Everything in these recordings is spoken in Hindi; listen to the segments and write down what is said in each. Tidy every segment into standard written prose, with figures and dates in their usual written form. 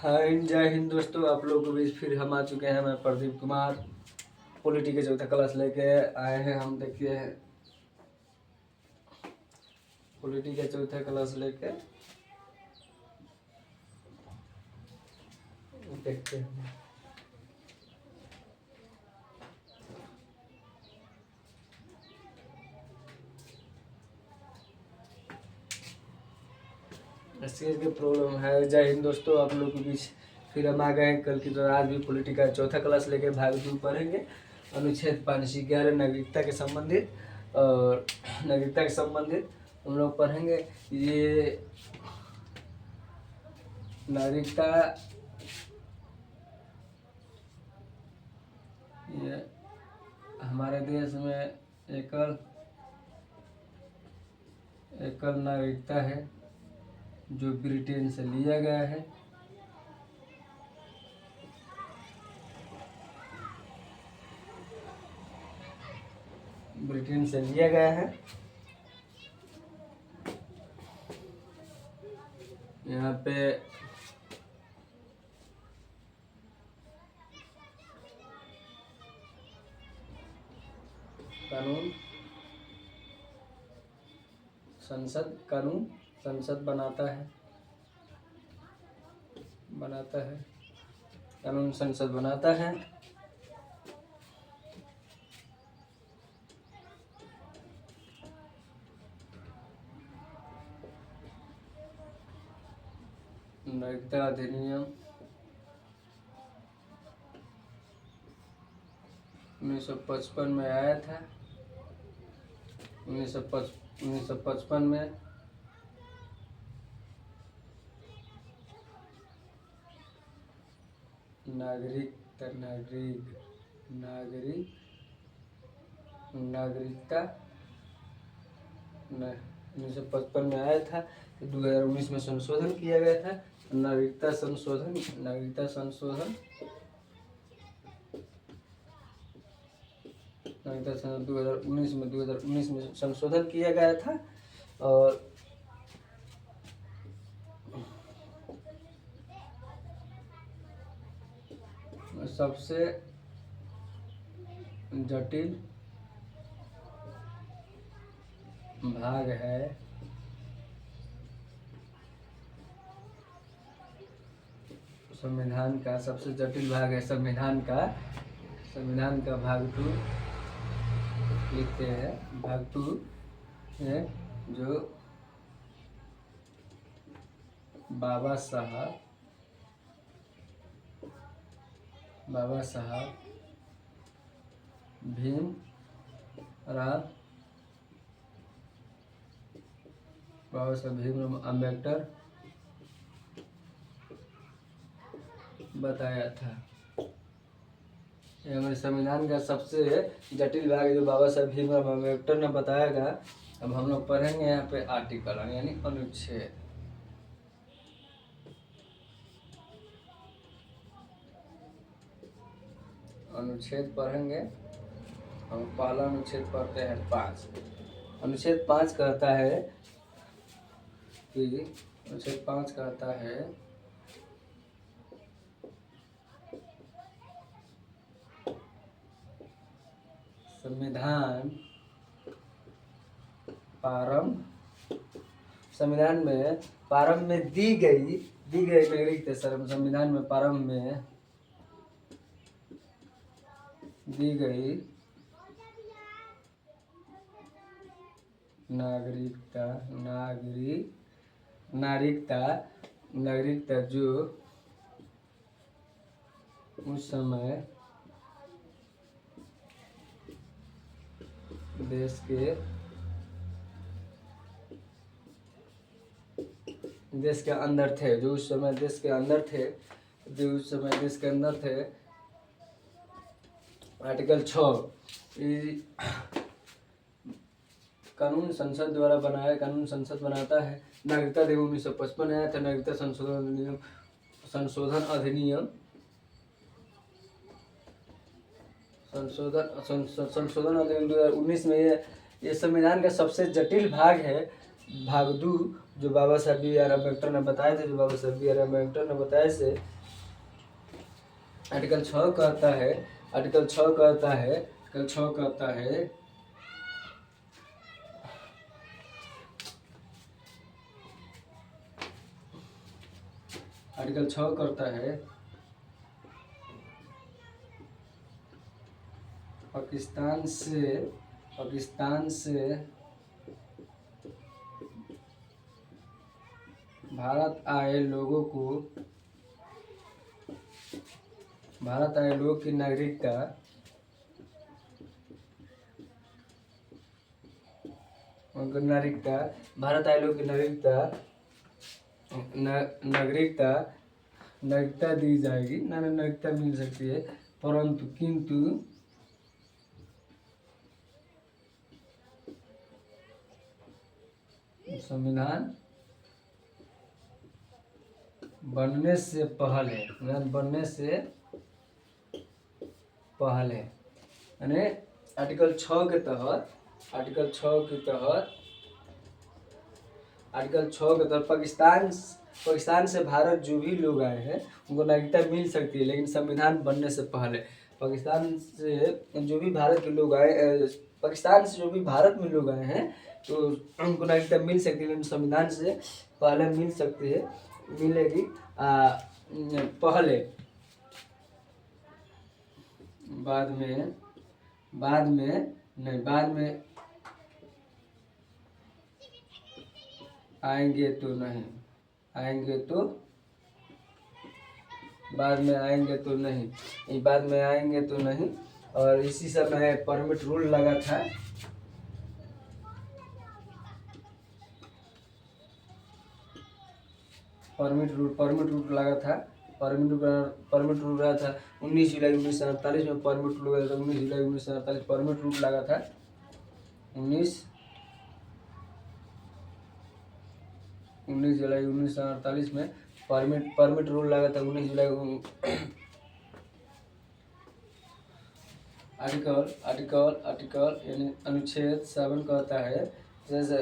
हाय जय हिंद दोस्तों, आप लोगों के बीच फिर हम आ चुके हैं। मैं प्रदीप कुमार पॉलिटी के चौथा क्लास लेके आए हैं। हम देखिए पॉलिटी के चौथा क्लास लेके देखते हैं। सीएस की प्रॉब्लम है। जय हिंद दोस्तों, आप लोगों के बीच फिर हम आ गए हैं। कल की तरह आज भी पॉलिटी का चौथा क्लास लेके भाग 2 पढ़ेंगे। अनुच्छेद 511 नागरिकता के संबंधित और नागरिकता के संबंधित हम लोग पढ़ेंगे। ये नागरिकता ये हमारे देश में एकल नागरिकता है जो ब्रिटेन से लिया गया है। ब्रिटेन से लिया गया है। यहाँ पे कानून संसद बनाता है कानून संसद बनाता है। नागरिकता अधिनियम 1955 में आया था। 1955 में नागरिकता 1955 में आया था। 2019 में संशोधन किया गया था। नागरिकता संशोधन 2019 में संशोधन किया गया था। और सबसे जटिल भाग है संविधान का। सबसे जटिल भाग है संविधान का भाग 2 लिखते हैं। भाग 2 है जो बाबा साहब भीमराव अम्बेडकर बताया था। ये हमारे संविधान का सबसे जटिल भाग है जो बाबा साहब भीमराव अम्बेडकर ने बताया था। अब हम लोग पढ़ेंगे यहाँ पे आर्टिकल यानी अनुच्छेद पढ़ेंगे। हम पहला अनुच्छेद पढ़ते हैं 5। अनुच्छेद 5 कहता है संविधान में प्रारंभ में दी गई नागरिकता। संविधान में प्रारंभ में दी गई नागरिकता जो उस समय देश के अंदर थे, जो उस समय देश के अंदर थे। आर्टिकल 6 कानून संसद द्वारा बनाया कानून संसद बनाता है। नागरिकता अधिनियम 1955 आया था। नागरिकता संशोधन अधिनियम 2019 में ये संविधान का सबसे जटिल भाग है। भाग 2 जो बाबा साहब बी आर अम्बेडकर ने बताए थे। आर्टिकल 6 कहता है, आर्टिकल 6 कहता है, आर्टिकल 6 कहता है आर्टिकल 6 करता है पाकिस्तान से भारत आए लोगों की नागरिकता भारत आए लोगों की नागरिकता दी जाएगी, नागरिकता मिल सकती है, परंतु किंतु संविधान बनने से पहले यानी आर्टिकल 6 के तहत पाकिस्तान से भारत जो भी लोग आए हैं उनको नागरिकता मिल सकती है, लेकिन संविधान बनने से पहले पाकिस्तान से जो भी भारत के लोग आए पाकिस्तान से जो भी भारत में लोग आए हैं तो उनको नागरिकता मिल सकती है, लेकिन संविधान से पहले मिल सकती है, मिलेगी पहले, बाद में आएंगे तो नहीं, बाद में आएंगे तो नहीं। और इसी समय परमिट रूल लगा था, परमिट रूल लगा था 19 जुलाई 1948 में परमिट रूल लगा था, 19 जुलाई 1948 परमिट रूल लगा था, 19 जुलाई 1948 में परमिट रूल लगा था, 19 जुलाई। आर्टिकल यानी अनुच्छेद 7 कहता है, जैसे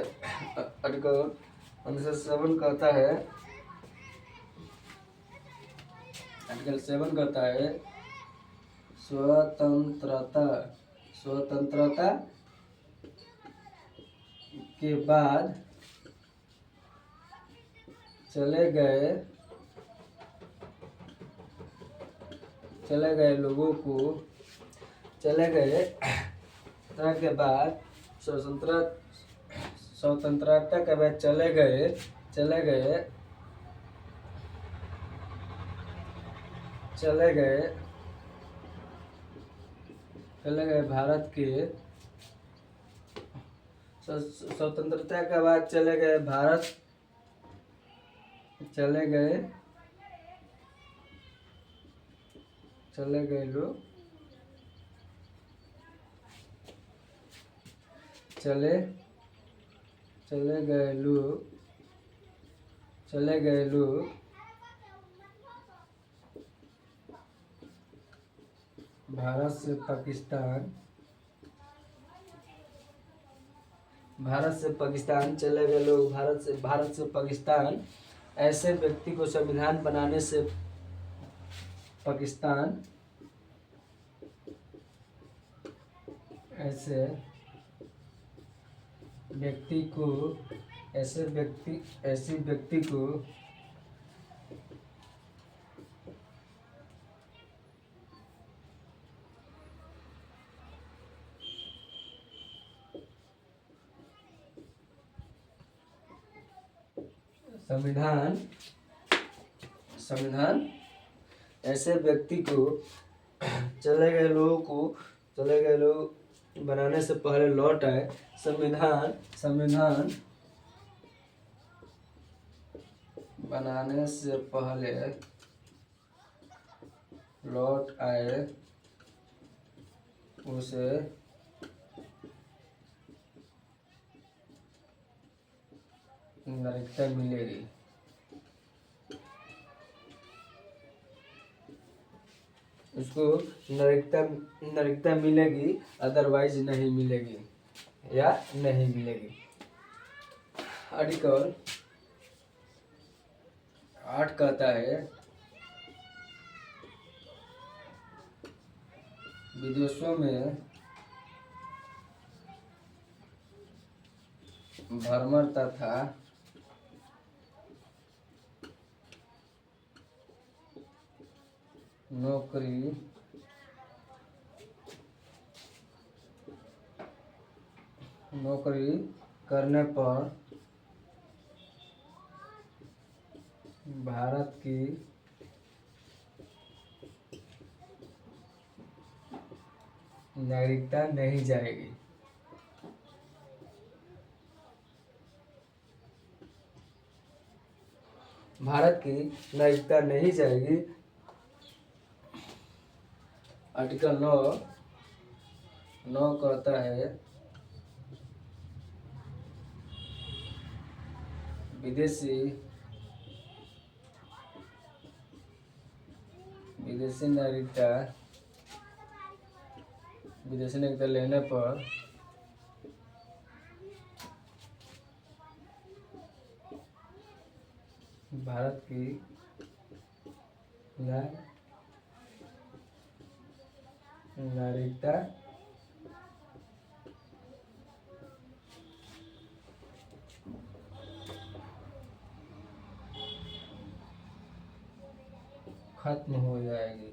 आर्टिकल अनुच्छेद 7 कहता है, आर्टिकल 7 कहता है स्वतंत्रता के बाद चले गए लोगों को के बाद स्वतंत्रता के बाद चले गए भारत के स्वतंत्रता के बाद चले गए लोग भारत से पाकिस्तान चले गए लोग, भारत से पाकिस्तान ऐसे व्यक्ति को संविधान बनाने से पाकिस्तान ऐसे व्यक्ति को संविधान ऐसे व्यक्ति को चले गए लोग बनाने से पहले लौट आए, संविधान बनाने से पहले लौट आए उसे नागरिकता मिलेगी। उसको नागरिकता मिलेगी, अदरवाइज नहीं मिलेगी या नहीं मिलेगी। आर्टिकल 8 कहता है विदेशों में भ्रमण तथा नौकरी करने पर भारत की नागरिकता नहीं जाएगी। भारत की नागरिकता नहीं जाएगी। आर्टिकल 9 कहता है विदेशी नागरिकता लेने पर भारत की नागरिकता खत्म हो जाएगी।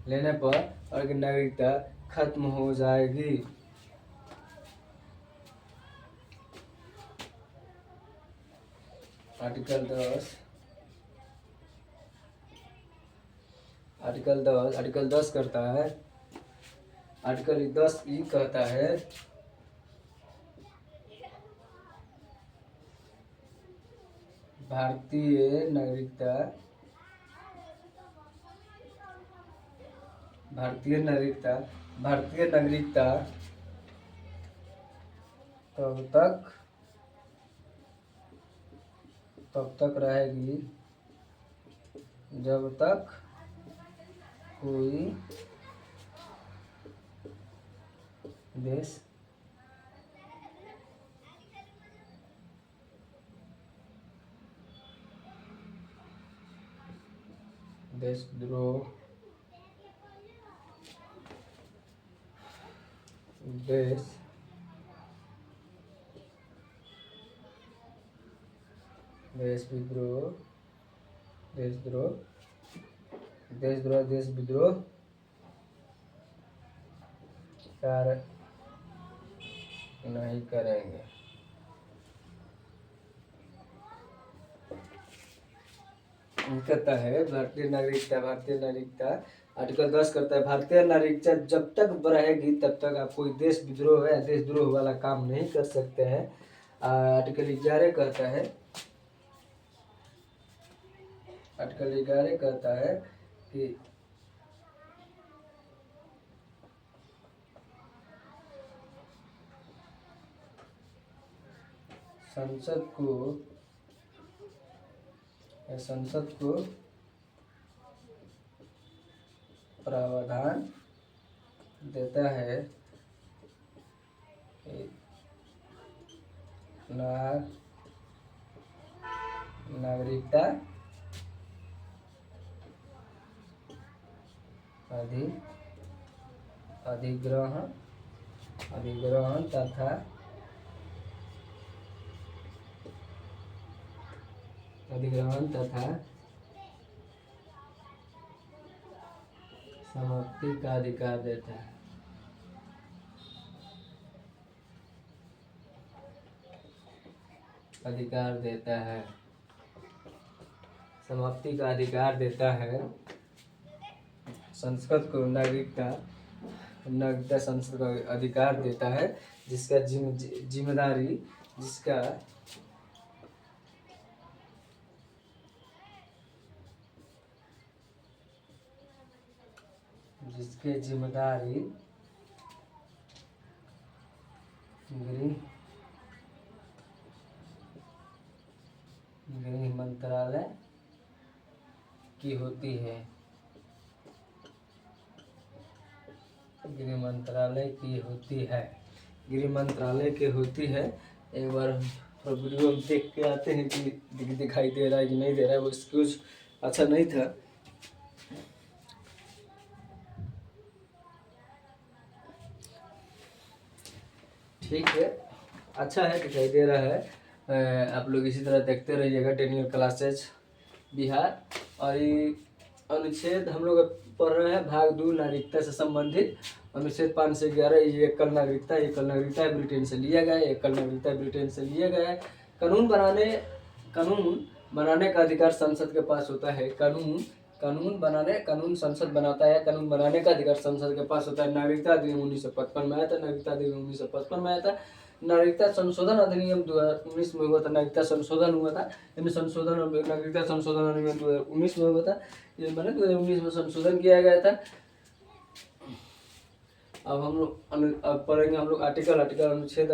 लेने पर और नागरिकता खत्म हो जाएगी। आर्टिकल 10 करता है, आर्टिकल 10 ई कहता है भारतीय नागरिकता तब तक रहेगी जब तक कोई देशद्रोह देश विद्रोह कार्य नहीं करेंगे। कहता है भारतीय नागरिकता आर्टिकल 10 करता है भारतीय नागरिकता जब तक रहेगी तब तक आप कोई देश विद्रोह या देशद्रोह वाला काम नहीं कर सकते हैं। आर्टिकल 11 कहता है कि संसद को प्रावधान देता है कि नागरिकता अधिग्रहण तथा समाप्ति का अधिकार देता है। समाप्ति का अधिकार देता है। संसद को नागरिकता संसद का अधिकार देता है जिसका जिम्मेदारी जिसके जिम्मेदारी गृह मंत्रालय की होती है। गृह मंत्रालय की होती है। एक बार और वीडियो हम देख के आते हैं कि दिखाई दे रहा है कि नहीं दे रहा है। वो एक्सक्यूज अच्छा नहीं था। ठीक है, अच्छा है, दिखाई दे रहा है। आप लोग इसी तरह देखते रहिएगा डेनियल क्लासेज बिहार। और ये अनुच्छेद हम लोग पढ़ रहे हैं भाग 2 नागरिकता से संबंधित अनुच्छेद 5 से 11। ये एकल नागरिकता, एकल नागरिकता ब्रिटेन से लिया गया है, एकल नागरिकता ब्रिटेन से लिया गया है। कानून बनाने का अधिकार संसद के पास होता है। कानून संसद बनाता है। कानून बनाने का अधिकार संसद के पास होता है। नागरिकता अधिनियम 1955 में आया था। नागरिकता अधिनियम 1955 में आया था। नागरिकता संशोधन अधिनियम 2019 में हुआ था। नागरिकता संशोधन हुआ था। नागरिकता संशोधन अधिनियम 2019 में हुआ था। ये मैंने 2019 में संशोधन किया गया था। अब हम लोग पढ़ेंगे हम लोग आर्टिकल अनुच्छेद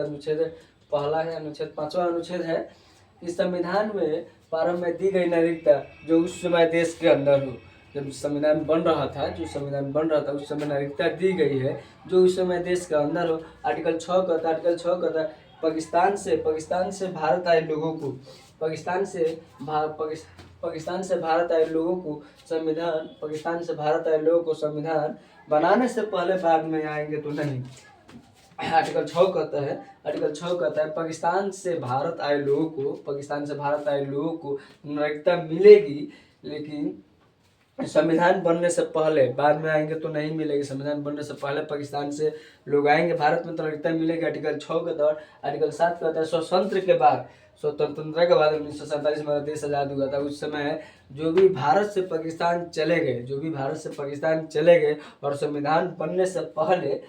पहला है, अनुच्छेद 5वां अनुच्छेद है। इस संविधान में प्रारंभ में दी गई नागरिकता जो उस समय देश के अंदर हो, जब संविधान बन रहा था, उस समय नागरिकता दी गई है जो उस समय देश के अंदर हो। आर्टिकल 6 कहता है पाकिस्तान से भारत आए लोगों को पाकिस्तान से भारत आए लोगों को संविधान बनाने से पहले बाद में आएंगे तो नहीं। आर्टिकल 6 कहता है पाकिस्तान से भारत आए लोगों को नागरिकता मिलेगी, लेकिन संविधान बनने से पहले, बाद में आएंगे तो नहीं मिलेगी। संविधान बनने से पहले पाकिस्तान से लोग आएंगे, भारत में तो नागरिकता मिलेगी। आर्टिकल 6 के तहत आर्टिकल 7 कहता है स्वतंत्रता के बाद 1947 में देश आज़ाद हुआ था। उस समय जो भी भारत से पाकिस्तान चले गए और संविधान बनने से पहले,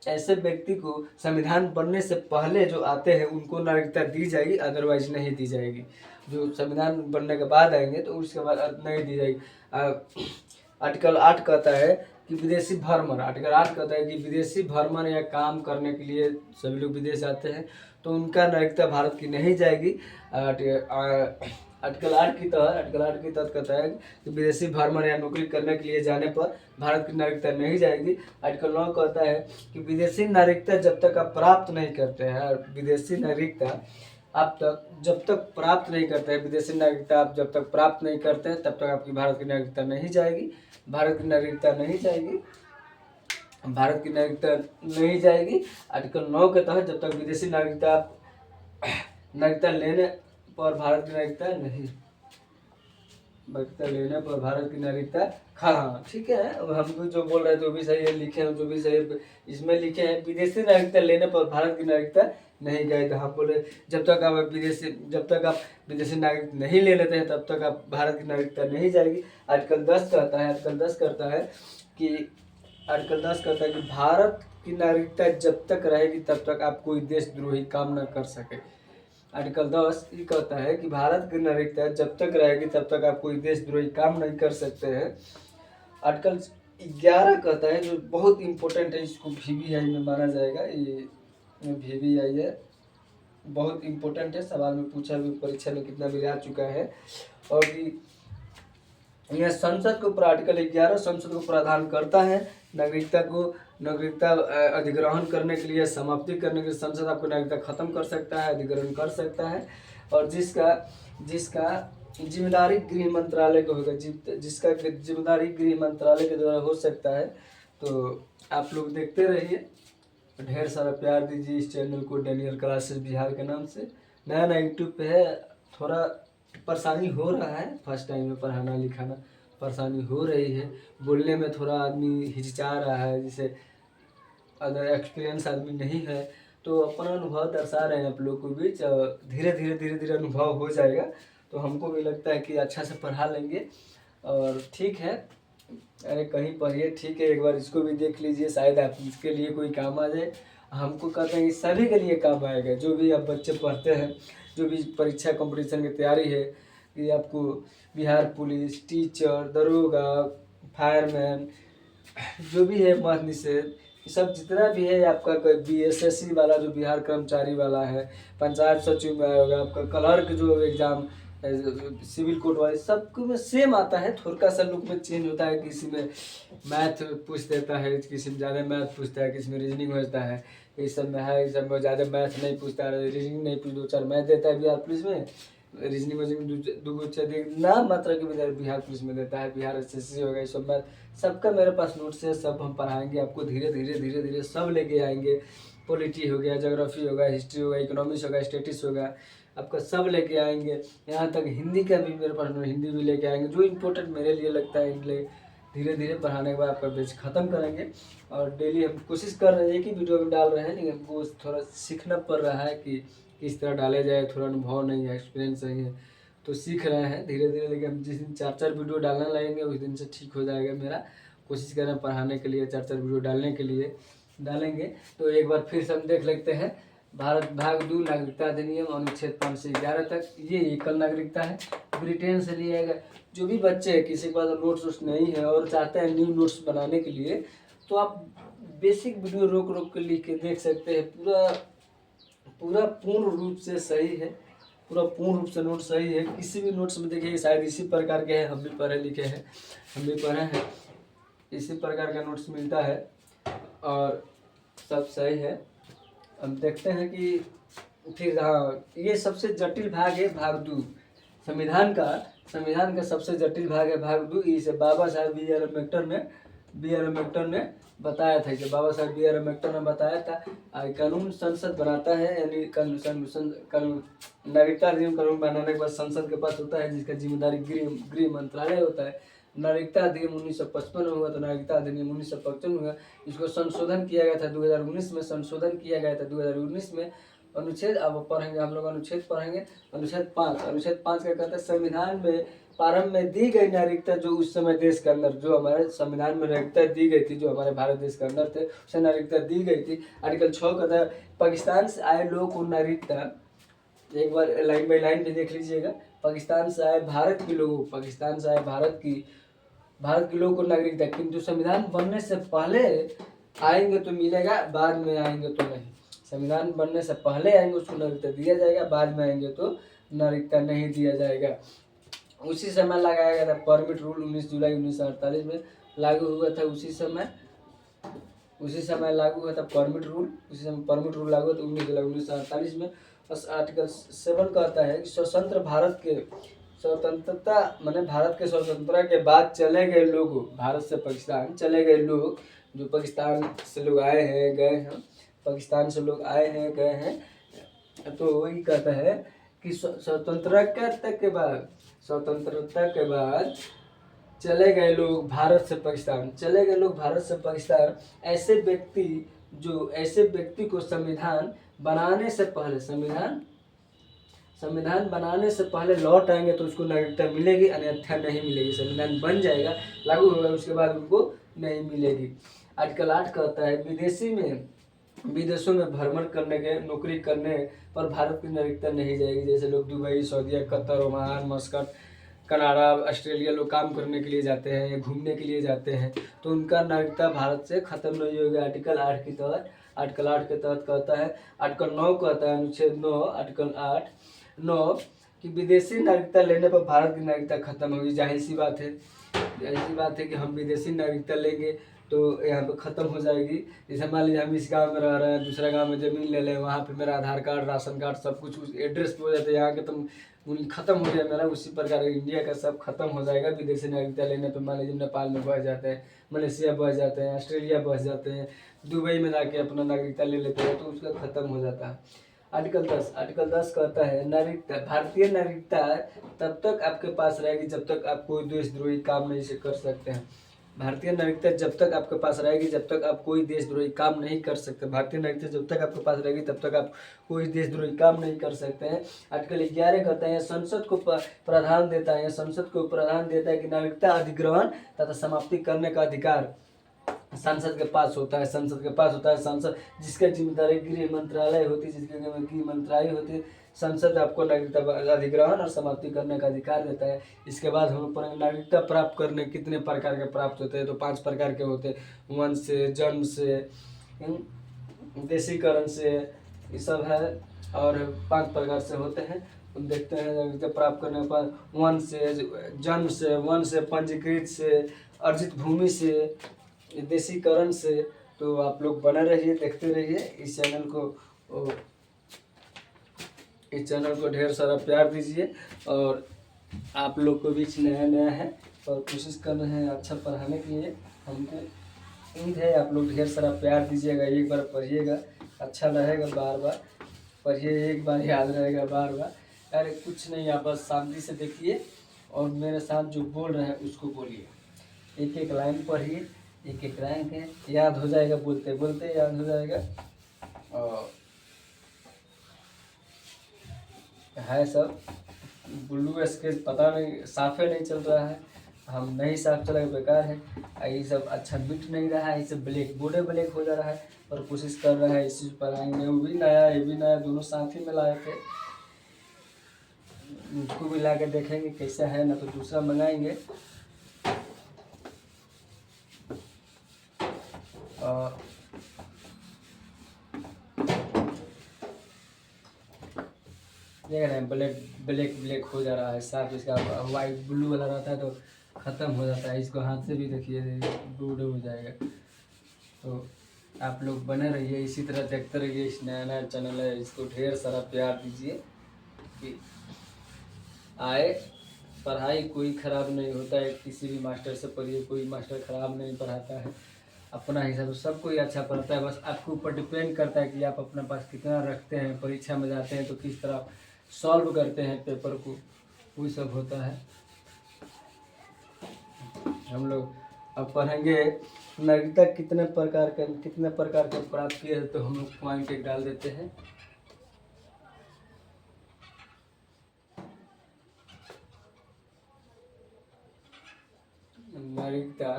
ऐसे व्यक्ति को संविधान बनने से पहले जो आते हैं उनको नागरिकता दी जाएगी, अदरवाइज नहीं दी जाएगी। जो संविधान बनने के बाद आएंगे तो उसके बाद नहीं दी जाएगी। आर्टिकल 8 कहता है कि विदेशी भ्रमण या काम करने के लिए सभी लोग विदेश जाते हैं तो उनका नागरिकता भारत की नहीं जाएगी। आर्टिकल 8 के तहत कहता है कि विदेशी भ्रमण या नौकरी करने के लिए जाने पर भारत की नागरिकता नहीं जाएगी। आर्टिकल 9 कहता है कि विदेशी नागरिकता जब तक आप प्राप्त नहीं करते हैं, विदेशी नागरिकता आप जब तक प्राप्त नहीं करते हैं, विदेशी नागरिकता आप जब तक प्राप्त नहीं करते हैं तब तक आपकी भारत की नागरिकता नहीं जाएगी। भारत की नागरिकता नहीं जाएगी। आर्टिकल 9 के तहत जब तक विदेशी नागरिकता लेने पर भारत की नागरिकता लेने पर भारत की नागरिकता, हाँ ठीक है। हमको जो बोल रहे हैं जो भी सही है लिखे हैं, जो भी सही है इसमें लिखे हैं विदेशी नागरिकता लेने पर भारत की नागरिकता नहीं जाएगी। हम बोले जब तक आप विदेशी नागरिक नहीं ले लेते हैं तब तक आप भारत की नागरिकता नहीं जाएगी। आर्टिकल 10 कहता है कि भारत की नागरिकता जब तक रहेगी तब तक आप कोई देशद्रोही काम न कर सके। आर्टिकल 10 ये कहता है कि भारत की नागरिकता जब तक रहेगी तब तक आप कोई देशद्रोही काम नहीं कर सकते हैं। आर्टिकल 11 कहता है जो बहुत इम्पोर्टेंट है, इसको VVI में माना जाएगा। ये VVI है, बहुत इम्पोर्टेंट है, सवाल में पूछा भी, परीक्षा में कितना भी आ चुका है। और यह संसद के ऊपर आर्टिकल 11 संसद को प्रावधान करता है नागरिकता अधिग्रहण करने के लिए, समाप्ति करने के लिए संसद आपको नागरिकता खत्म कर सकता है, अधिग्रहण कर सकता है। और जिसका जिम्मेदारी गृह मंत्रालय को होगा, जिसका जिम्मेदारी गृह मंत्रालय के द्वारा हो सकता है। तो आप लोग देखते रहिए, ढेर सारा प्यार दीजिए इस चैनल को, डेनियल क्लासेस बिहार के नाम से। नया यूट्यूब पे है, थोड़ा परेशानी हो रहा है, फर्स्ट टाइम में पढ़ाना लिखाना परेशानी हो रही है, बोलने में थोड़ा आदमी हिचकिचा रहा है, जैसे अदर एक्सपीरियंस आदमी नहीं है तो अपना अनुभव दर्शा रहे हैं आप लोग को बीच। धीरे धीरे अनुभव हो जाएगा तो हमको भी लगता है कि अच्छा से पढ़ा लेंगे। और ठीक है, अरे कहीं पढ़िए, ठीक है, एक बार इसको भी देख लीजिए, शायद आप इसके लिए कोई काम आ जाए। हमको कहते हैं कि सभी के लिए काम आएगा, जो भी आप बच्चे पढ़ते हैं, जो भी परीक्षा कंपटीशन की तैयारी है, कि आपको बिहार पुलिस, टीचर, दरोगा, फायरमैन, जो भी है मद्य निषेध, सब जितना भी है आपका BSSC वाला जो बिहार कर्मचारी वाला है, पंचायत सचिव में आएगा, आपका क्लर्क जो एग्ज़ाम सिविल कोर्ट वाले, सबको में सेम आता है, थोड़ा सा लुक में चेंज होता है। किसी में मैथ पूछ देता है, किसी में ज़्यादा मैथ पूछता है, किसी में रीजनिंग होता है, इस सब में है। इस सब में ज़्यादा मैथ नहीं पूछता है, रीजनिंग नहीं पूछ, 2-4 मैथ देता है बिहार पुलिस में, रीजनिंग में 2 नाम मात्रा के विद्यार्थी बिहार पुलिस में देता है, बिहार SSC होगा, इस सब मैथ सबका मेरे पास नोट्स है, सब हम पढ़ाएंगे आपको धीरे धीरे सब लेके आएंगे। पॉलिटी हो गया, ज्योग्राफी होगा, हिस्ट्री होगा, इकोनॉमिक्स होगा, स्टेटिक्स होगा, आपका सब लेके आएंगे। यहाँ तक हिंदी का भी मेरे पास हिंदी भी लेके आएंगे, जो इम्पोर्टेंट मेरे लिए लगता है इसलिए धीरे धीरे पढ़ाने के बाद आपका बैच ख़त्म करेंगे। और डेली हम कोशिश कर रहे हैं कि वीडियो में डाल रहे हैं, लेकिन हमको थोड़ा सीखना पड़ रहा है कि किस तरह डाले जाए, थोड़ा अनुभव नहीं है, एक्सपीरियंस नहीं है, तो सीख रहे हैं धीरे धीरे। लेकिन हम जिस दिन 4-4 वीडियो डालने लगेंगे उस दिन से ठीक हो जाएगा मेरा। कोशिश कर रहे हैं पढ़ाने के लिए, 4-4 वीडियो डालने के लिए डालेंगे। तो एक बार फिर से हम देख लेते हैं भारत भाग 2 नागरिकता अधिनियम अनुच्छेद 5 से 11 तक। ये एकल नागरिकता है, ब्रिटेन से लिया गया। जो भी बच्चे किसी के पास नोट्स नहीं है और चाहते हैं न्यू नोट्स बनाने के लिए, तो आप बेसिक वीडियो रोक रोक कर लिख के देख सकते हैं। पूरा पूर्ण रूप से सही है, पूरा पूर्ण रूप से नोट सही है। किसी भी नोट्स में देखिए शायद इसी प्रकार के हैं, हम भी पढ़े लिखे हैं, हम भी पढ़े हैं, इसी प्रकार का नोट्स मिलता है और सब सही है। हम देखते हैं कि फिर हाँ, ये सबसे जटिल भाग है भाग 2 संविधान का सबसे जटिल भाग है भाग 2। इसे बाबा साहेब बी आर अम्बेडकर ने बताया था, कि बाबा साहेब बी.आर. अम्बेडकर ने बताया था। कानून संसद बनाता है, यानी कानून नागरिकता अधिनियम कानून बनाने के बाद संसद के पास होता है, जिसका जिम्मेदारी गृह मंत्रालय होता है। नागरिकता अधिनियम 1955 में हुआ, तो नागरिकता अधिनियम 1955 में हुआ। इसको संशोधन किया गया था 2019 में, संशोधन किया गया था 2019 में। अनुच्छेद अब पढ़ेंगे हम लोग, अनुच्छेद पढ़ेंगे अनुच्छेद 5 क्या कहता है, संविधान में प्रारंभ में दी गई नागरिकता, जो उस समय देश के अंदर जो हमारे संविधान में नागरिकता दी गई थी, जो हमारे भारत देश के अंदर थे उसे नागरिकता दी गई थी। आर्टिकल 6 कहता है पाकिस्तान से आए लोग को नागरिकता, एक बार लाइन बाई लाइन भी देख लीजिएगा। पाकिस्तान से आए भारत के लोगों, पाकिस्तान से आए भारत के लोगों को नागरिकता, किंतु संविधान बनने से पहले आएंगे तो मिलेगा, बाद में आएंगे तो नहीं। संविधान बनने से पहले आएंगे उसको नागरिकता दिया जाएगा, बाद में आएंगे तो नागरिकता नहीं दिया जाएगा। उसी समय लगाया गया था परमिट रूल, 19 जुलाई 1948 में लागू हुआ था। उसी समय लागू हुआ था परमिट रूल, उसी समय परमिट रूल लागू हुआ था 19 जुलाई 1948 में। आर्टिकल 7 कहता है कि स्वतंत्र भारत के स्वतंत्रता माने भारत के स्वतंत्रता के बाद चले गए लोग, भारत से पाकिस्तान चले गए लोग, जो पाकिस्तान से लोग आए हैं गए हैं, पाकिस्तान से लोग आए हैं गए हैं, तो वही कहता है कि स्वतंत्रता के बाद चले गए लोग भारत से पाकिस्तान, ऐसे व्यक्ति को संविधान बनाने से पहले लौट आएंगे तो उसको नागरिकता मिलेगी, अन्यथा नहीं मिलेगी। संविधान बन जाएगा, लागू होगा, उसके बाद उनको नहीं मिलेगी। आर्टिकल 8 कहता है विदेशों में भ्रमण करने के नौकरी करने पर भारत की नागरिकता नहीं जाएगी। जैसे लोग दुबई, सऊदीया, Qatar, Oman, Muscat, Canada, Australia लोग काम करने के लिए जाते हैं या घूमने के लिए जाते हैं, तो उनका नागरिकता भारत से खत्म नहीं होगा। आर्टिकल 8 के तहत कहता है, आर्टिकल 9 कहता है, अनुच्छेद 9 आर्टिकल 8 कि विदेशी नागरिकता लेने पर भारत की नागरिकता खत्म होगी। जाहिर सी बात है कि हम विदेशी नागरिकता लेंगे तो यहाँ पे ख़त्म हो जाएगी। जैसे मान लीजिए हम इस गांव में रह रहे हैं, दूसरा गांव में ज़मीन ले लें, वहाँ पे मेरा आधार कार्ड, राशन कार्ड सब कुछ उस एड्रेस पे हो जाता है, यहाँ के तो ख़त्म हो गया मेरा। उसी प्रकार इंडिया का सब खत्म हो जाएगा विदेशी नागरिकता लेने पे। मान लीजिए नेपाल में बस जाते हैं, मलेशिया बस जाते हैं, ऑस्ट्रेलिया बस जाते हैं, दुबई में जाके अपना नागरिकता ले लेते हैं, तो उसका ख़त्म हो जाता है। आर्टिकल 10 कहता है भारतीय नागरिकता तब तक आपके पास रहेगी जब तक आप कोई देशद्रोही काम नहीं से कर सकते हैं। भारतीय नागरिकता जब तक आपके पास रहेगी जब तक आप कोई देशद्रोही काम नहीं कर सकते। भारतीय नागरिकता जब तक आपके पास रहेगी तब तक आप कोई देशद्रोही काम नहीं कर सकते हैं। आर्टिकल 11 कहता है संसद को प्रावधान देता है कि नागरिकता अधिग्रहण तथा समाप्ति करने का अधिकार संसद के पास होता है। संसद जिसका जिम्मेदारी गृह मंत्रालय होती है, संसद आपको नागरिकता अधिग्रहण और समाप्ति करने का अधिकार देता है। इसके बाद हम लोग नागरिकता प्राप्त करने कितने प्रकार के प्राप्त होते हैं, तो 5 प्रकार के होते हैं। वंश से, जन्म से, देशीकरण से, ये सब है और 5 प्रकार से होते हैं। हम देखते हैं नागरिकता प्राप्त करने पर वंश से, जन्म से, पंजीकृत से, अर्जित भूमि से, देशीकरण से तो आप लोग बने रहिए, देखते रहिए इस चैनल को ढेर सारा प्यार दीजिए। और आप लोग को भी नया नया है और कोशिश कर रहे हैं अच्छा पढ़ाने के लिए। हमको उम्मीद है आप लोग ढेर सारा प्यार दीजिएगा, एक बार पढ़िएगा, अच्छा रहेगा, बार बार पढ़िए, एक बार याद रहेगा बार बार। अरे कुछ नहीं, आप बस शांति से देखिए और मेरे साथ जो बोल रहे हैं उसको बोलिए, एक एक लाइन पढ़िए, एक एक लाइन है याद हो जाएगा, बोलते बोलते याद हो जाएगा। और है सब ब्लू स्केच पता नहीं, साफे नहीं चल रहा है, हम नहीं साफ चला, बेकार है। ये सब अच्छा बिट नहीं रहा है, इसे ब्लैक बोर्डे ब्लैक हो जा रहा है। और कोशिश कर रहा है इस चीज़ पर आएंगे, वो भी नया ये भी नया, दोनों साथ ही में लाए थे। उसको भी ला के देखेंगे कैसा है, ना तो दूसरा मंगाएंगे। और देख रहे हैं ब्लैक ब्लैक ब्लैक हो जा रहा है साफ। इसका वाइट ब्लू वाला रहता है तो ख़त्म हो जाता है, इसको हाथ से भी देखिए बूढ़े हो जाएगा। तो आप लोग बने रहिए, इसी तरह देखते रहिए। इस नया नया चैनल है, इसको ढेर सारा प्यार दीजिए कि आए। पढ़ाई कोई ख़राब नहीं होता है, किसी भी मास्टर से पढ़िए, कोई मास्टर ख़राब नहीं पढ़ाता है, अपना हिसाब से सब कोई अच्छा पढ़ता है। बस आपके ऊपर डिपेंड करता है कि आप अपने पास कितना रखते हैं। परीक्षा में जाते हैं तो किस तरह सॉल्व करते हैं पेपर को, वही सब होता है। हम लोग अब पढ़ेंगे नागरिकता कितने प्रकार के प्राप्त किए हैं, तो हम लोग पॉइंट एक डाल देते हैं। नागरिकता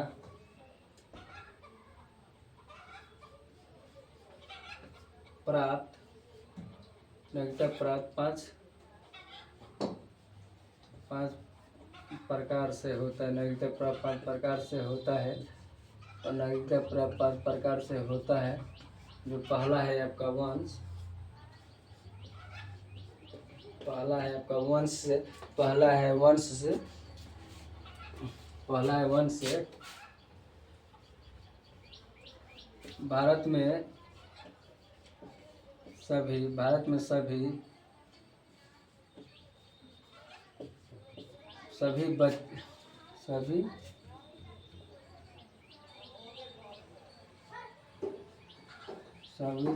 प्राप्त पाँच प्रकार से होता है। नागरिकता प्राप्त 5 प्रकार से होता है। और नागरिकता प्राप्त 5 प्रकार से होता है। जो पहला है आपका वंश, पहला है वंश से भारत में सभी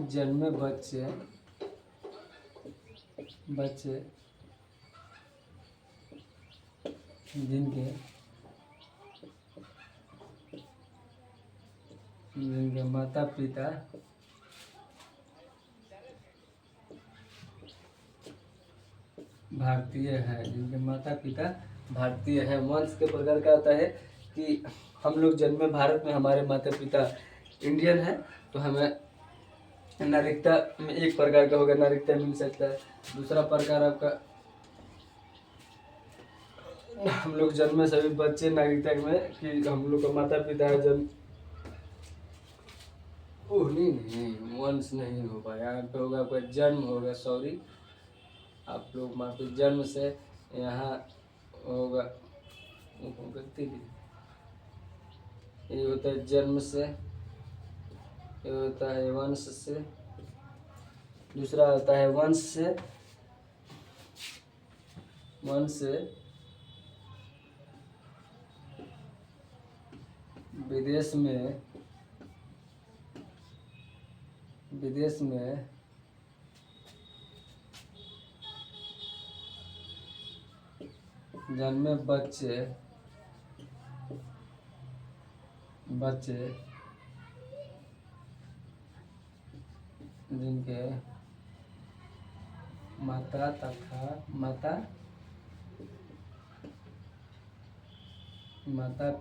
जन्मे बच्चे जिनके माता पिता भारतीय है। वंश के प्रकार का आता है कि हम लोग जन्मे भारत में, हमारे माता पिता इंडियन है, तो हमें नागरिकता में एक प्रकार का होगा, नागरिकता मिल सकता है। दूसरा प्रकार आपका, हम लोग जन्मे सभी बच्चे नागरिकता में कि हम लोग का माता पिता है जन्म, नहीं वंश नहीं हो पाया, यहाँ पे होगा आपका जन्म होगा, सॉरी आप लोग माफी, जन्म से यहाँ होगा गलती भी, ये होता है जन्म से, ये होता है वंश से, दूसरा होता है वंश से विदेश में जन्मे बच्चे जिनके माता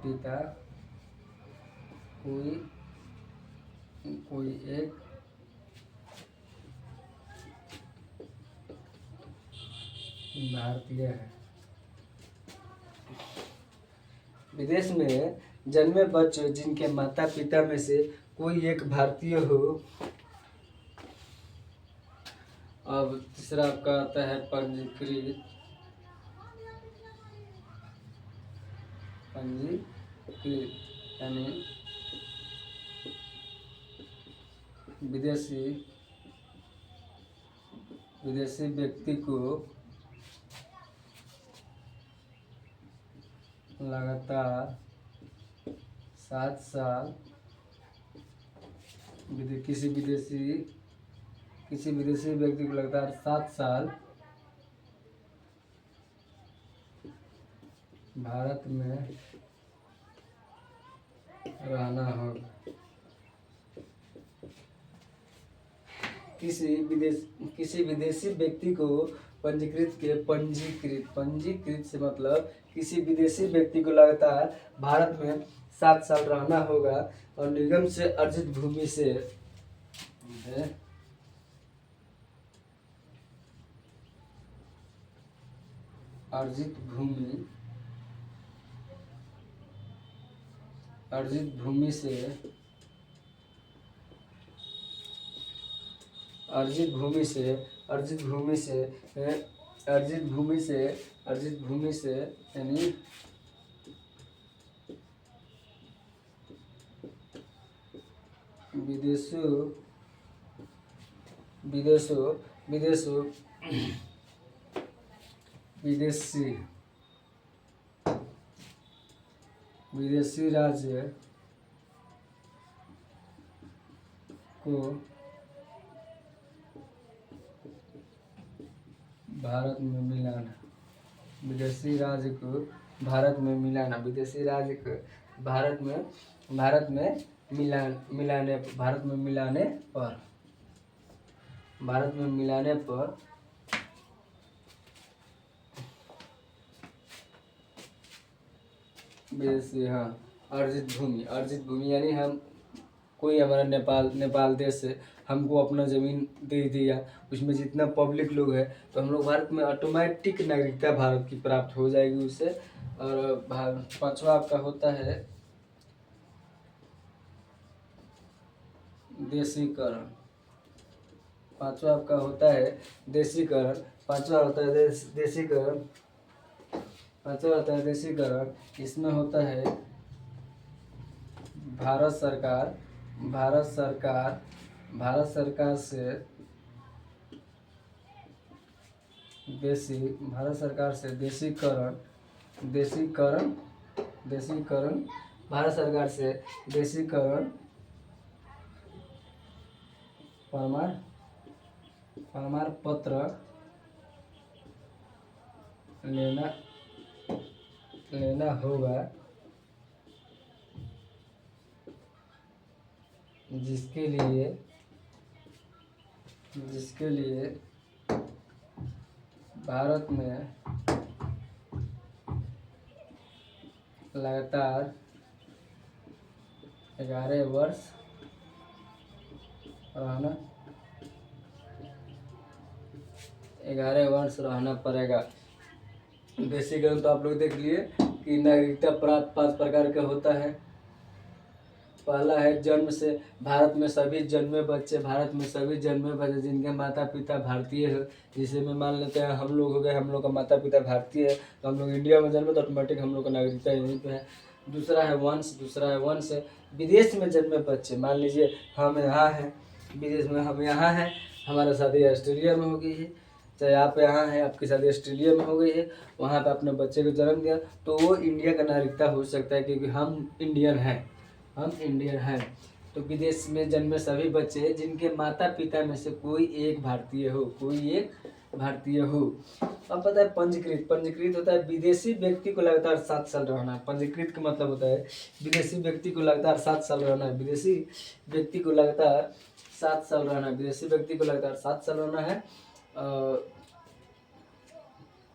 पिता कोई एक भारतीय है। विदेश में जन्मे बच्चे जिनके माता पिता में से कोई एक भारतीय हो। अब तीसरा आपका आता है पंजीकृत, यानी विदेशी विदेशी व्यक्ति को लगातार 7 साल किसी विदेशी व्यक्ति को लगातार 7 साल भारत में रहना होगा। किसी विदेशी व्यक्ति को पंजीकृत से मतलब किसी विदेशी व्यक्ति को लगातार भारत में 7 साल रहना होगा और निगम से अर्जित भूमि से अर्जित भूमि से यानी विदेशी राज्य को भारत में मिलाना विदेशी राज्य को भारत में मिलाने पर विदेशी अर्जित भूमि यानी हम कोई हमारा नेपाल देश से हमको अपना ज़मीन दे दिया, उसमें जितना पब्लिक लोग है तो हम लोग भारत में ऑटोमेटिक नागरिकता भारत की प्राप्त हो जाएगी उससे। और पांचवा आपका होता है देशीकरण। इसमें होता है भारत सरकार से देशीकरण प्रमाण पत्र लेना होगा, जिसके लिए भारत में लगातार 11 वर्ष रहना पड़ेगा। देशीकरण तो आप लोग देख लिए कि नागरिकता प्राप्त 5 प्रकार का होता है। पहला है जन्म से भारत में सभी जन्मे बच्चे जिनके माता पिता भारतीय है, जिसे में मान लेते हैं हम लोग हो गए, हम लोग का माता पिता भारतीय है तो हम लोग इंडिया में जन्मे तो ऑटोमेटिक हम लोग का नागरिकता यहीं पे है। दूसरा है वंश विदेश में जन्मे बच्चे, मान लीजिए हम यहाँ हैं, विदेश में हम यहाँ हैं, हमारा शादी ऑस्ट्रेलिया में हो गई है, चाहे आप यहाँ हैं आपकी शादी ऑस्ट्रेलिया में हो गई है, वहाँ पे अपने बच्चे को जन्म दिया तो वो इंडिया का नागरिकता हो सकता है क्योंकि हम इंडियन हैं। तो विदेश में जन्मे सभी बच्चे जिनके माता पिता में से कोई एक भारतीय हो। अब पता है पंजीकृत होता है विदेशी व्यक्ति को लगातार 7 साल रहना है। पंजीकृत का मतलब होता है विदेशी व्यक्ति को लगातार 7 साल रहना है। विदेशी व्यक्ति को लगातार 7 साल रहना है।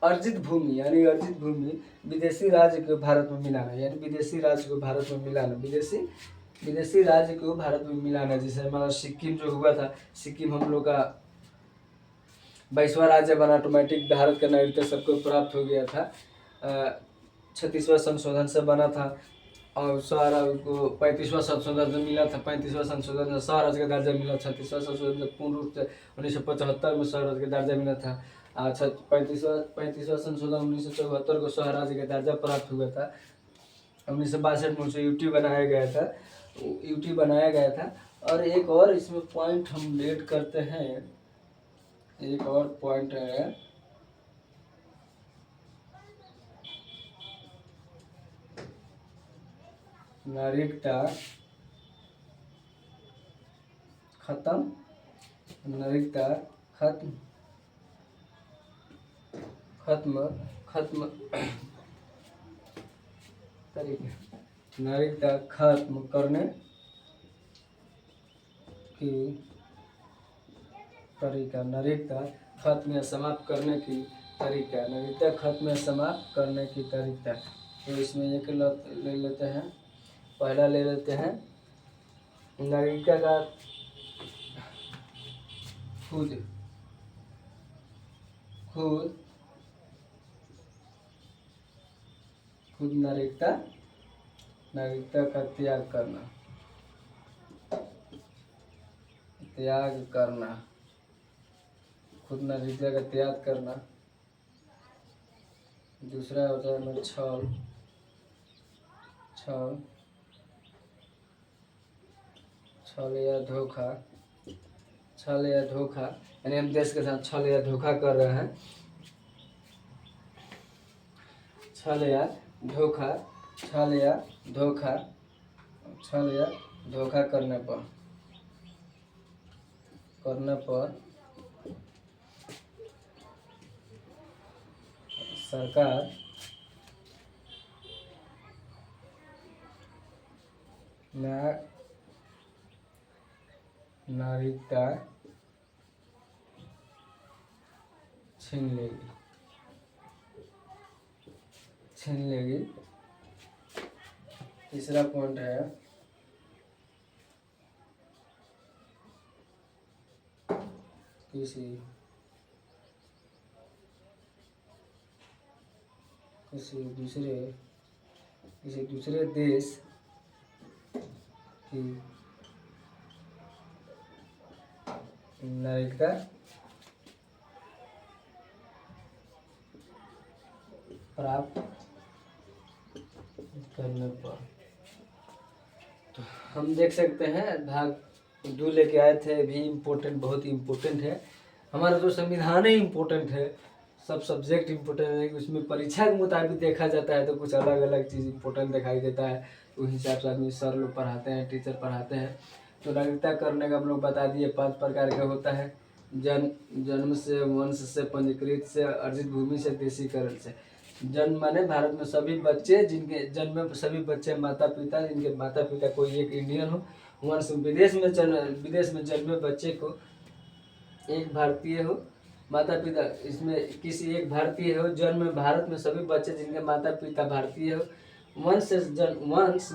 अर्जित भूमि विदेशी राज्य को भारत में मिलाना, विदेशी राज्य को भारत में मिलाना। जैसे हमारा सिक्किम जो हुआ था, सिक्किम हम लोग का 22वां राज्य बना, ऑटोमेटिक भारत का नागरिकता सबको प्राप्त हो गया था। 36वां संशोधन से बना था और सारा को 35वां संशोधन से मिला था। 35वां संशोधन से शहर राज्य का दर्जा मिला। 36वां संशोधन से पूर्ण रूप से 1975 में शहर राज्य का दर्जा मिला था। 35वां संशोधन 1974 को शहर राज्य का दर्जा प्राप्त हुआ था। 1962 में उसे यूटी बनाया गया था। यूटी बनाया गया था। और एक और इसमें पॉइंट हम ऐड करते हैं, एक और पॉइंट है नागरिकता खत्म, नागरिकता खत्म खत्म खत्म तरीके, नागरिकता खत्म करने की तरीका, नागरिकता खत्म या समाप्त करने की तरीका, नागरिकता खत्म या समाप्त करने की तरीका। तो इसमें एक ले लेते हैं, पहला ले लेते हैं नागरिकता का खुद खुद खुद नागरिकता का त्याग करना, त्याग करना, खुद नागरिकता का त्याग करना। दूसरा होता है छल, छल छल या धोखा, छल या धोखा, यानी हम देश के साथ छल या धोखा कर रहे हैं, छल या धोखा, छल या धोखा, छल या धोखा करने पर सरकार नागरिकता छीन लेगी। तीसरा पॉइंट है किसी दूसरे देश की नागरिकता प्राप्त करने पर। तो हम देख सकते हैं भाग 2 लेके आए थे, भी इम्पोर्टेंट, बहुत ही इम्पोर्टेंट है। हमारा जो संविधान ही इम्पोर्टेंट है, सब सब्जेक्ट इम्पोर्टेंट है, उसमें परीक्षा के मुताबिक देखा जाता है तो कुछ अलग अलग चीज़ इम्पोर्टेंट दिखाई देता है। उस हिसाब से आदमी सर लोग पढ़ाते हैं, टीचर पढ़ाते हैं। तो नागरिकता करने का हम लोग बता दिए 5 प्रकार का होता है। जन्म से, वंश से, पंजीकृत से, अर्जित भूमि से, देशीकरण से। जन्म माने भारत में सभी बच्चे जिनके जन्म में सभी बच्चे माता पिता, जिनके माता पिता कोई एक इंडियन हो। वंश विदेश में जन्मे बच्चे को एक भारतीय हो, माता पिता इसमें किसी एक भारतीय हो। जन्म में भारत में सभी बच्चे जिनके माता पिता भारतीय हो। वंश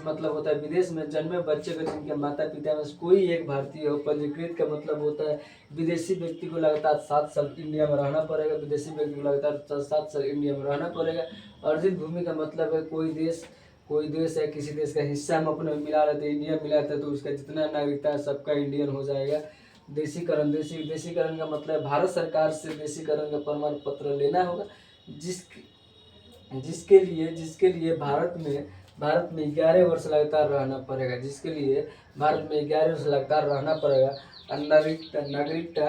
मतलब होता है विदेश में जन्मे बच्चे को जिनके माता पिता में कोई एक भारतीय हो। पंजीकृत का मतलब होता है विदेशी व्यक्ति को लगातार 7 साल इंडिया में रहना पड़ेगा, विदेशी व्यक्ति को लगातार 7 साल इंडिया में रहना पड़ेगा। अर्जित भूमि का मतलब है कोई देश है, किसी देश का हिस्सा हम अपने मिला लेते, इंडिया मिला लेते तो उसका जितना नागरिकता है सबका इंडियन हो जाएगा। देशीकरण का मतलब भारत सरकार से देशीकरण का प्रमाण पत्र लेना होगा, जिसके लिए भारत में 11 वर्ष लगातार रहना पड़ेगा, जिसके लिए भारत में 11 वर्ष लगातार रहना पड़ेगा। नागरिकता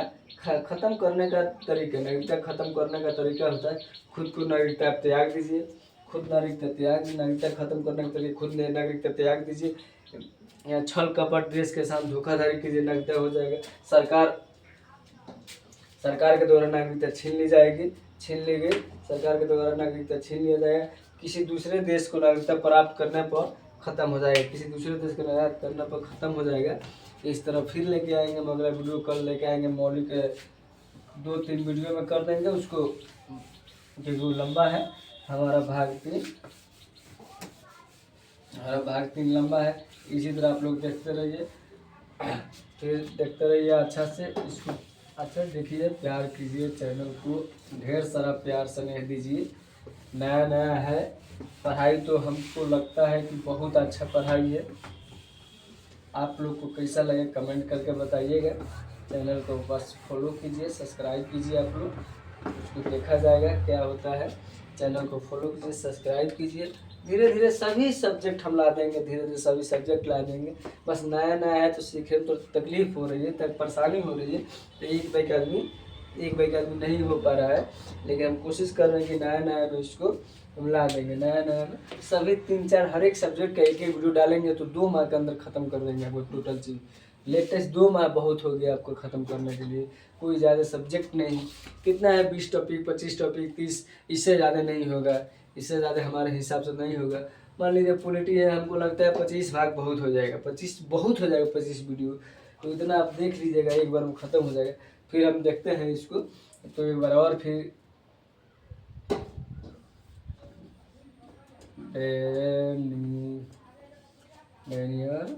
खत्म करने का तरीका, नागरिकता खत्म करने का तरीका होता है खुद को नागरिकता त्याग दीजिए, खुद नागरिकता खत्म करने के लिए खुद नागरिकता त्याग दीजिए, या छल कपट देश के साथ धोखाधड़ी कीजिए, नागरिकता हो जाएगा। सरकार के द्वारा नागरिकता छीन ली गई, सरकार के द्वारा नागरिकता छीन लिया जाएगा। किसी दूसरे देश को नागरिकता प्राप्त करने पर खत्म हो जाएगा, किसी दूसरे देश को नागरिकता करने पर खत्म हो जाएगा। इस तरह फिर लेके आएंगे, हम अगला वीडियो कल लेके आएंगे। मौलिक 2-3 वीडियो में कर देंगे उसको, क्योंकि लंबा है हमारा भाग 3 लंबा है। इसी तरह आप लोग देखते रहिए, अच्छा से इसको अच्छा देखिए, प्यार कीजिए, चैनल को ढेर सारा प्यार स्नेह दीजिए। नया है पढ़ाई, तो हमको लगता है कि बहुत अच्छा पढ़ाई है। आप लोग को कैसा लगे कमेंट करके बताइएगा। चैनल को बस फॉलो कीजिए, सब्सक्राइब कीजिए, आप लोग उसको देखा जाएगा क्या होता है। चैनल को फॉलो कीजिए, सब्सक्राइब कीजिए धीरे धीरे सभी सब्जेक्ट हम ला देंगे, धीरे धीरे सभी सब्जेक्ट ला देंगे। बस नया नया है तो सीखने में तो तकलीफ हो रही है, तक परेशानी हो रही है, तो एक बाइक आदमी नहीं हो पा रहा है। लेकिन हम कोशिश कर रहे हैं कि नया नया में इसको हम ला देंगे। नया नया में सभी 3-4 हर एक सब्जेक्ट का एक एक वीडियो डालेंगे तो 2 माह के अंदर ख़त्म कर देंगे आपको टोटल चीज़। लेटेस्ट 2 माह बहुत हो गया आपको ख़त्म करने के लिए, कोई ज़्यादा सब्जेक्ट नहीं। कितना है 20 टॉपिक, 25 टॉपिक, 30, इससे ज़्यादा नहीं होगा, इससे ज़्यादा हमारे हिसाब से नहीं होगा। मान लीजिए पॉलिटी है, हमको लगता है 25 भाग बहुत हो जाएगा, 25 बहुत हो जाएगा 25 वीडियो, तो इतना आप देख लीजिएगा, एक बार में ख़त्म हो जाएगा। फिर हम देखते हैं इसको, तो एक बार और फिर Daniel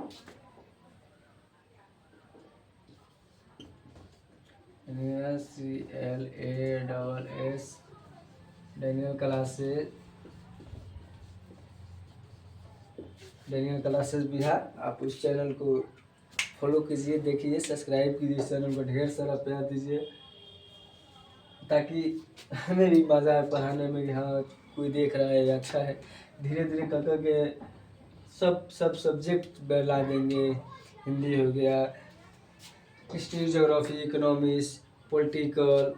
CLASS Daniel classes Bihar. आप उस चैनल को फॉलो कीजिए, देखिए, सब्सक्राइब कीजिए, इस चैनल को ढेर सारा प्यार दीजिए, ताकि हमें भी मज़ा आए पढ़ाने में कि हाँ कोई देख रहा है, अच्छा है। धीरे धीरे कर के सब सब्जेक्ट ला देंगे। हिंदी हो गया, हिस्ट्री, ज्योग्राफी, इकोनॉमिक्स, पॉलिटिकल,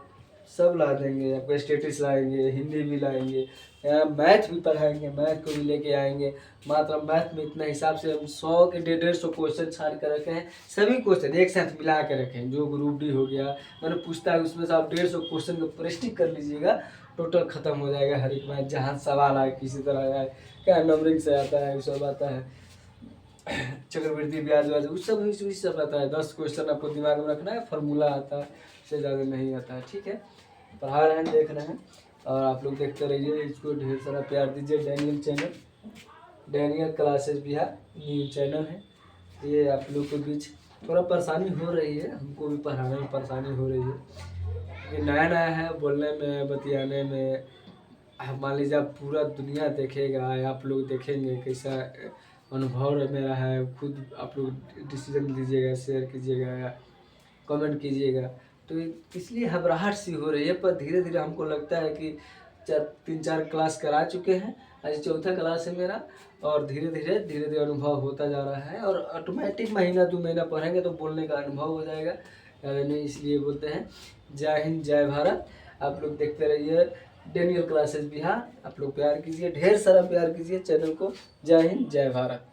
सब ला देंगे आपको। स्टेटिस लाएंगे, हिंदी भी लाएंगे, यहाँ मैथ भी पढ़ाएंगे, मैथ को भी लेके आएंगे। मात्र मैथ में इतना हिसाब से हम 100 के 150 क्वेश्चन छाड़ कर रखे हैं। सभी क्वेश्चन एक साथ मिला के रखे हैं, जो ग्रुप डी हो गया मैंने पूछता है उसमें से आप 150 क्वेश्चन को प्रैक्टिस कर लीजिएगा, टोटल खत्म हो जाएगा। हर एक मैथ जहाँ सवाल आए, किसी तरह आए, क्या नंबरिंग से आता है, वो सब आता है, चक्रवृद्धि ब्याज व्याज वो सब आता है। 10 क्वेश्चन आपको दिमाग में रखना है, फार्मूला आता है, इससे ज़्यादा नहीं आता है। ठीक है, पढ़ा रहे हैं, देख रहे हैं, और आप लोग देखते रहिए, इसको ढेर सारा प्यार दीजिए। Daniel channel, Daniel classes Bihar new channel है ये। आप लोग के बीच थोड़ा परेशानी हो रही है, हमको भी पढ़ाने में परेशानी हो रही है, ये नया नया है, बोलने में, बतियाने में। मान लीजिए आप पूरा दुनिया देखेगा, आप लोग देखेंगे कैसा अनुभव मेरा है, खुद आप लोग डिसीजन लीजिएगा, शेयर कीजिएगा या कमेंट कीजिएगा। तो इसलिए घबराहट सी हो रही है, पर धीरे धीरे हमको लगता है कि 3-4 क्लास करा चुके हैं, आज 4था क्लास है मेरा, और धीरे धीरे अनुभव होता जा रहा है, और ऑटोमेटिक महीना 2 महीना पढ़ेंगे तो बोलने का अनुभव हो जाएगा। नहीं, इसलिए बोलते हैं जय हिंद, जय भारत। आप लोग देखते रहिए डैनियल क्लासेस बिहार। आप लोग प्यार कीजिए, ढेर सारा प्यार कीजिए चैनल को। जय हिंद, जय भारत।